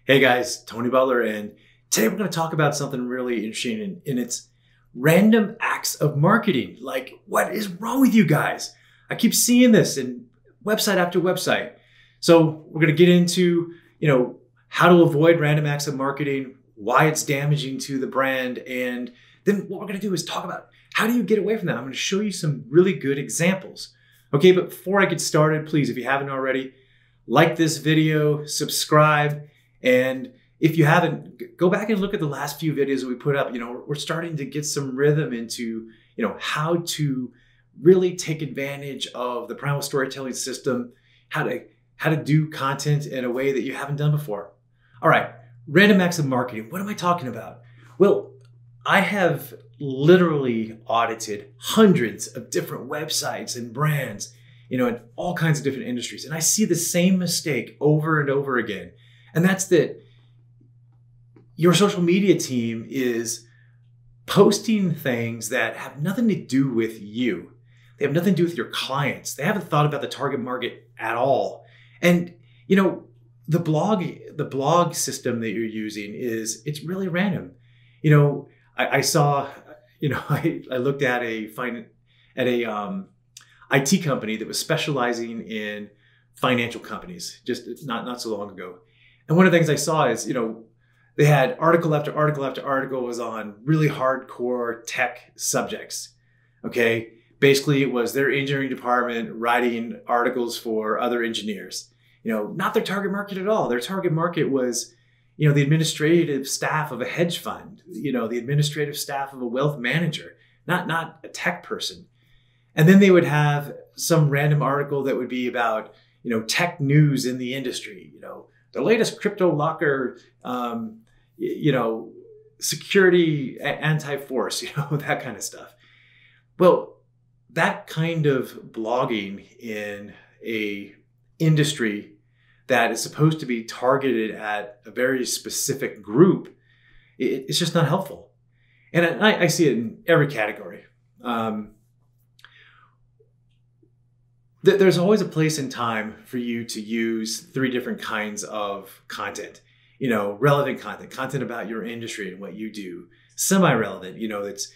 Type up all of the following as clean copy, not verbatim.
Hey guys, Tony Butler, and today we're going to talk about something really interesting, and it's random acts of marketing. Like, what is wrong with you guys? I keep seeing this in website after website. So we're going to get into, how to avoid random acts of marketing, why it's damaging to the brand, and then what we're going to do is talk about how do you get away from that. I'm going to show you some really good examples. Okay, but before I get started, please, if you haven't already, like this video, subscribe. And if you haven't, go back and look at the last few videos that we put up. We're starting to get some rhythm into, how to really take advantage of the primal storytelling system, how to do content in a way that you haven't done before. All right, random acts of marketing. What am I talking about? Well, I have literally audited hundreds of different websites and brands, in all kinds of different industries. And I see the same mistake over and over again. And that's that your social media team is posting things that have nothing to do with you. They have nothing to do with your clients. They haven't thought about the target market at all. And, the blog system that you're using it's really random. I saw, I looked at a IT company that was specializing in financial companies just not so long ago. And one of the things I saw is, they had article after article after article was on really hardcore tech subjects. Okay. Basically, it was their engineering department writing articles for other engineers, not their target market at all. Their target market was, the administrative staff of a hedge fund, the administrative staff of a wealth manager, not a tech person. And then they would have some random article that would be about, tech news in the industry, the latest crypto locker, security anti-force, that kind of stuff. Well, that kind of blogging in a industry that is supposed to be targeted at a very specific group, it's just not helpful. And I see it in every category. There's always a place and time for you to use three different kinds of content. Relevant content about your industry and what you do. Semi-relevant, it's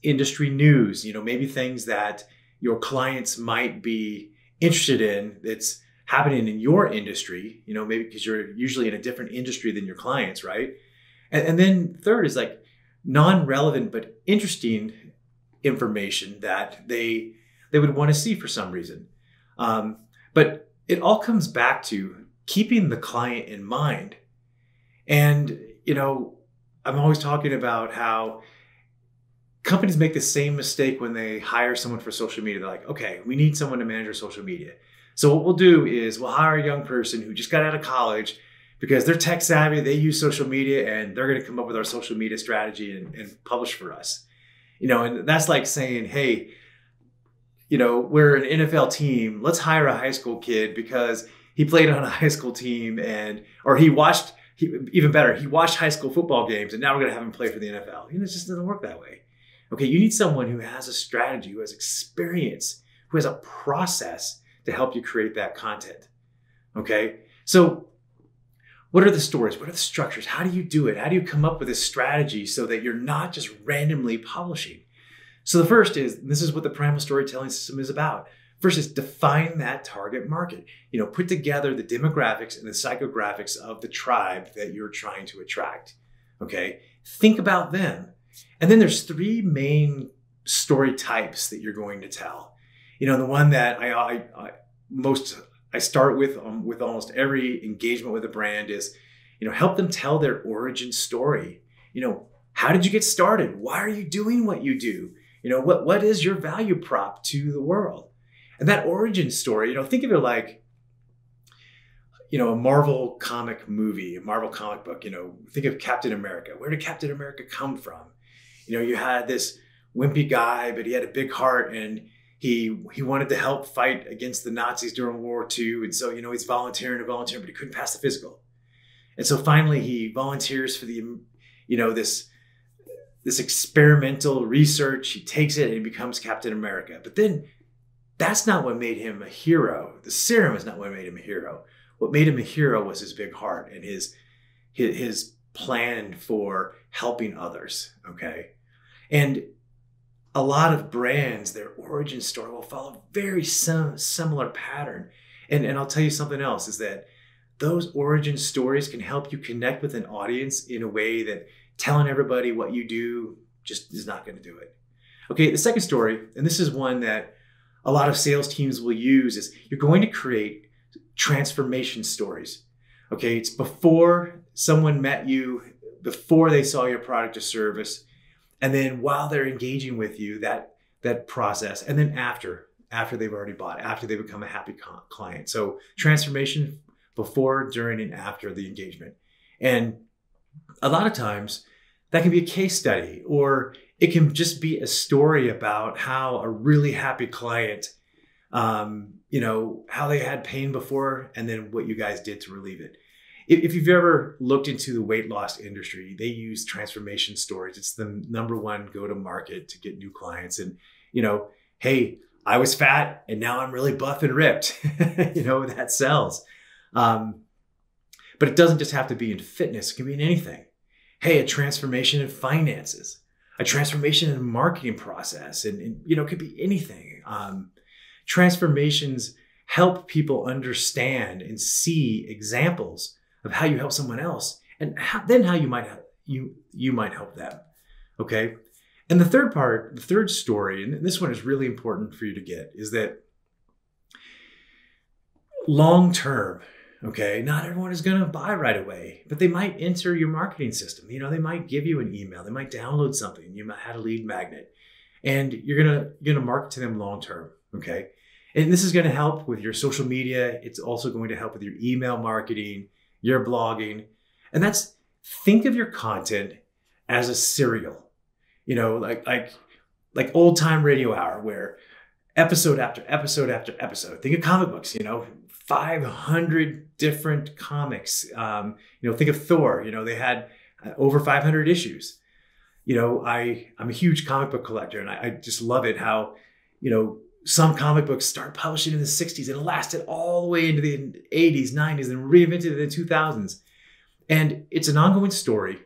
industry news, maybe things that your clients might be interested in that's happening in your industry, maybe because you're usually in a different industry than your clients, right? And then third is like non-relevant but interesting information that they would want to see for some reason. But it all comes back to keeping the client in mind. And, I'm always talking about how companies make the same mistake when they hire someone for social media. They're like, okay, we need someone to manage our social media. So what we'll do is we'll hire a young person who just got out of college because they're tech savvy, they use social media, and they're going to come up with our social media strategy and publish for us. And that's like saying, hey, we're an NFL team. Let's hire a high school kid because he played on a high school team or he watched high school football games, and now we're going to have him play for the NFL. It just doesn't work that way. Okay, you need someone who has a strategy, who has experience, who has a process to help you create that content. Okay, so what are the stories? What are the structures? How do you do it? How do you come up with a strategy so that you're not just randomly publishing? So the first is, and this is what the primal storytelling system is about. First is define that target market. Put together the demographics and the psychographics of the tribe that you're trying to attract. Okay, think about them. And then there's three main story types that you're going to tell. The one that I start with almost every engagement with a brand is, help them tell their origin story. How did you get started? Why are you doing what you do? What is your value prop to the world? And that origin story, think of it like, a Marvel comic movie, a Marvel comic book. Think of Captain America. Where did Captain America come from? You had this wimpy guy, but he had a big heart, and he wanted to help fight against the Nazis during World War II. And so, he's volunteering, but he couldn't pass the physical. And so finally he volunteers for the, this experimental research. He takes it and he becomes Captain America. But then that's not what made him a hero. The serum is not what made him a hero. What made him a hero was his big heart and his his plan for helping others. Okay. And a lot of brands, their origin story will follow a very similar pattern. And I'll tell you something else is that those origin stories can help you connect with an audience in a way that telling everybody what you do just is not going to do it. Okay, the second story, and this is one that a lot of sales teams will use, is you're going to create transformation stories. Okay, it's before someone met you, before they saw your product or service, and then while they're engaging with you, that process, and then after they've already bought, after they become a happy client. So transformation before, during, and after the engagement. And a lot of times that can be a case study, or it can just be a story about how a really happy client, how they had pain before and then what you guys did to relieve it. If you've ever looked into the weight loss industry, they use transformation stories. It's the number one go-to-market to get new clients. And, hey, I was fat and now I'm really buff and ripped. That sells. But it doesn't just have to be in fitness. It can be in anything. Hey, a transformation in finances, a transformation in marketing process, and it could be anything. Transformations help people understand and see examples of how you help someone else, and how you might help them. Okay. And the third story, and this one is really important for you to get, is that long term, okay, not everyone is going to buy right away, but they might enter your marketing system. They might give you an email, they might download something, you might have a lead magnet, and you're gonna market to them long term. Okay. And this is going to help with your social media. It's also going to help with your email marketing, your blogging. And think of your content as a serial, like old time radio hour, where episode after episode after episode. Think of comic books, 500 different comics. Think of Thor, they had over 500 issues. I'm a huge comic book collector, and I just love it how, some comic books start publishing in the 60s and it lasted all the way into the 80s, 90s, and reinvented in the 2000s. And it's an ongoing story.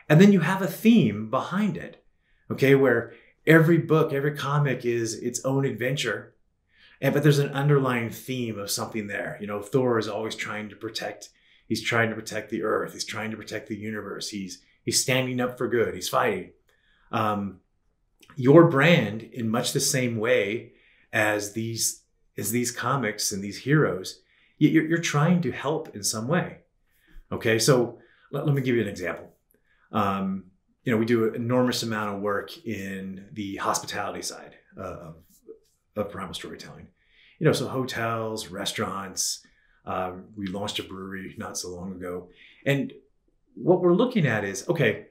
And then you have a theme behind it, okay, where every book, every comic is its own adventure. But there's an underlying theme of something there. Thor is always trying to protect the earth. He's trying to protect the universe. He's standing up for good. He's fighting. Your brand, in much the same way as these comics and these heroes, you're trying to help in some way. Okay, so let me give you an example. We do an enormous amount of work in the hospitality side of Primal storytelling. So hotels, restaurants. We launched a brewery not so long ago, and what we're looking at is, okay,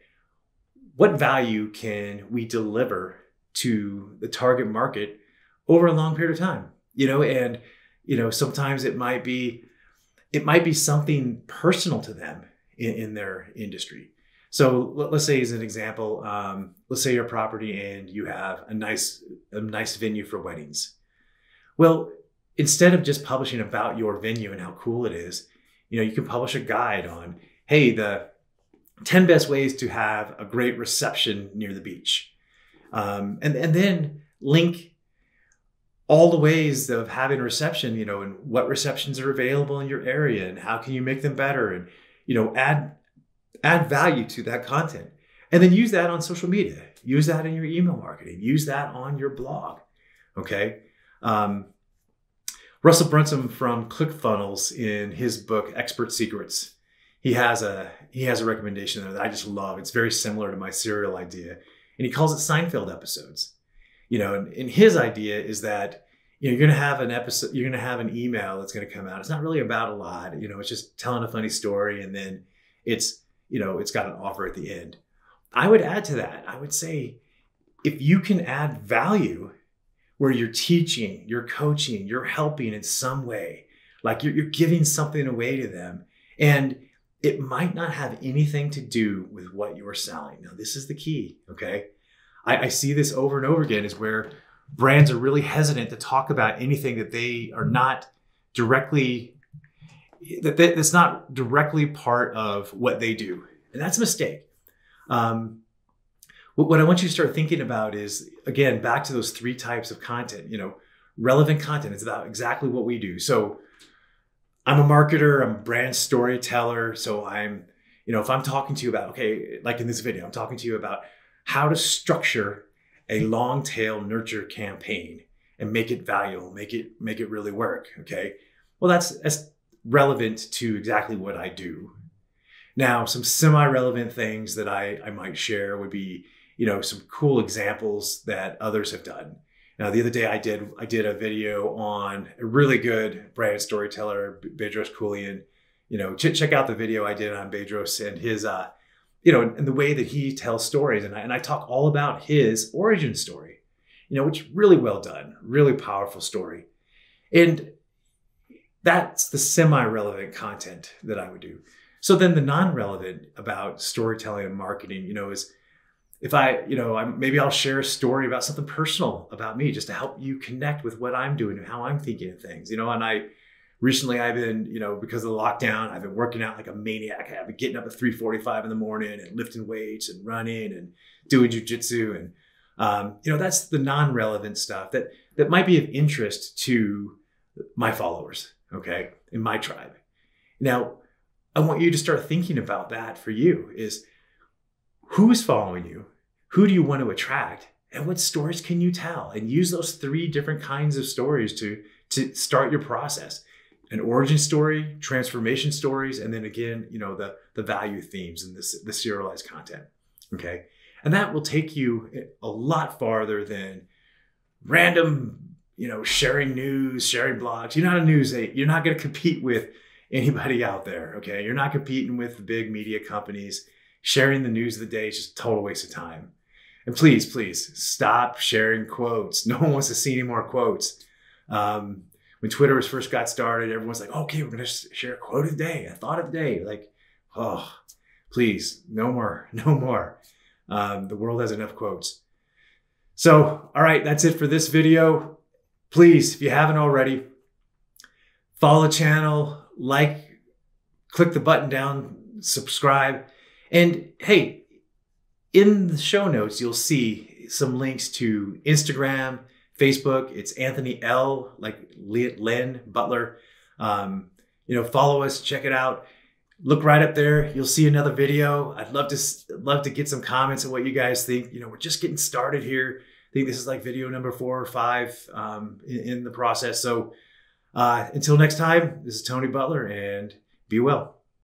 what value can we deliver to the target market over a long period of time? Sometimes it might be something personal to them in their industry. So let's say, as an example, let's say your property and you have a nice venue for weddings. Well, instead of just publishing about your venue and how cool it is, you can publish a guide on, hey, the 10 best ways to have a great reception near the beach. And then link all the ways of having a reception, and what receptions are available in your area and how can you make them better, and, add value to that content. And then use that on social media, use that in your email marketing, use that on your blog. Okay. Russell Brunson from ClickFunnels, in his book, Expert Secrets, he has a recommendation there that I just love. It's very similar to my serial idea, and he calls it Seinfeld episodes. And his idea is that, you're going to have an episode, you're going to have an email that's going to come out. It's not really about a lot, it's just telling a funny story. And then it's got an offer at the end. I would add to that. I would say, if you can add value where you're teaching, you're coaching, you're helping in some way, like you're giving something away to them, and it might not have anything to do with what you're selling. Now, this is the key. Okay. I see this over and over again, is where brands are really hesitant to talk about anything that they are not directly, that's not directly part of what they do. And that's a mistake. What I want you to start thinking about is, again, back to those 3 types of content. Relevant content is about exactly what we do. So I'm a marketer, I'm a brand storyteller. So I'm, if I'm talking to you about, okay, like in this video, I'm talking to you about how to structure a long tail nurture campaign and make it valuable, make it really work. Okay. Well, that's relevant to exactly what I do. Now, some semi-relevant things that I might share would be, some cool examples that others have done. Now, the other day I did a video on a really good brand storyteller, Bedros Keuilian. Check out the video I did on Bedros and his, and the way that he tells stories. And I talk all about his origin story, which is really well done, really powerful story. And that's the semi-relevant content that I would do. So then the non-relevant about storytelling and marketing, is if maybe I'll share a story about something personal about me just to help you connect with what I'm doing and how I'm thinking of things, and recently I've been, because of the lockdown, I've been working out like a maniac. I've been getting up at 3:45 in the morning and lifting weights and running and doing jujitsu. And, that's the non-relevant stuff that might be of interest to my followers, okay, in my tribe. Now, I want you to start thinking about that for you is who is following you? Who do you want to attract? And what stories can you tell? And use those 3 different kinds of stories to start your process. An origin story, transformation stories, and then again, the value themes and the serialized content, okay? And that will take you a lot farther than random, sharing news, sharing blogs. You're not a news aide. You're not going to compete with anybody out there, okay? You're not competing with the big media companies. Sharing the news of the day is just a total waste of time. And please, please stop sharing quotes. No one wants to see any more quotes. When Twitter first got started, everyone's like, okay, we're going to share a quote of the day, a thought of the day. Like, oh, please, no more, no more. The world has enough quotes. So, all right, that's it for this video. Please, if you haven't already, follow the channel, click the button down, subscribe. And hey, in the show notes, you'll see some links to Instagram, Facebook. It's Anthony L, like Len Butler. Follow us, check it out. Look right up there. You'll see another video. I'd love to get some comments on what you guys think. We're just getting started here. I think this is like video number 4 or 5 in the process. So until next time, this is Tony Butler, and be well.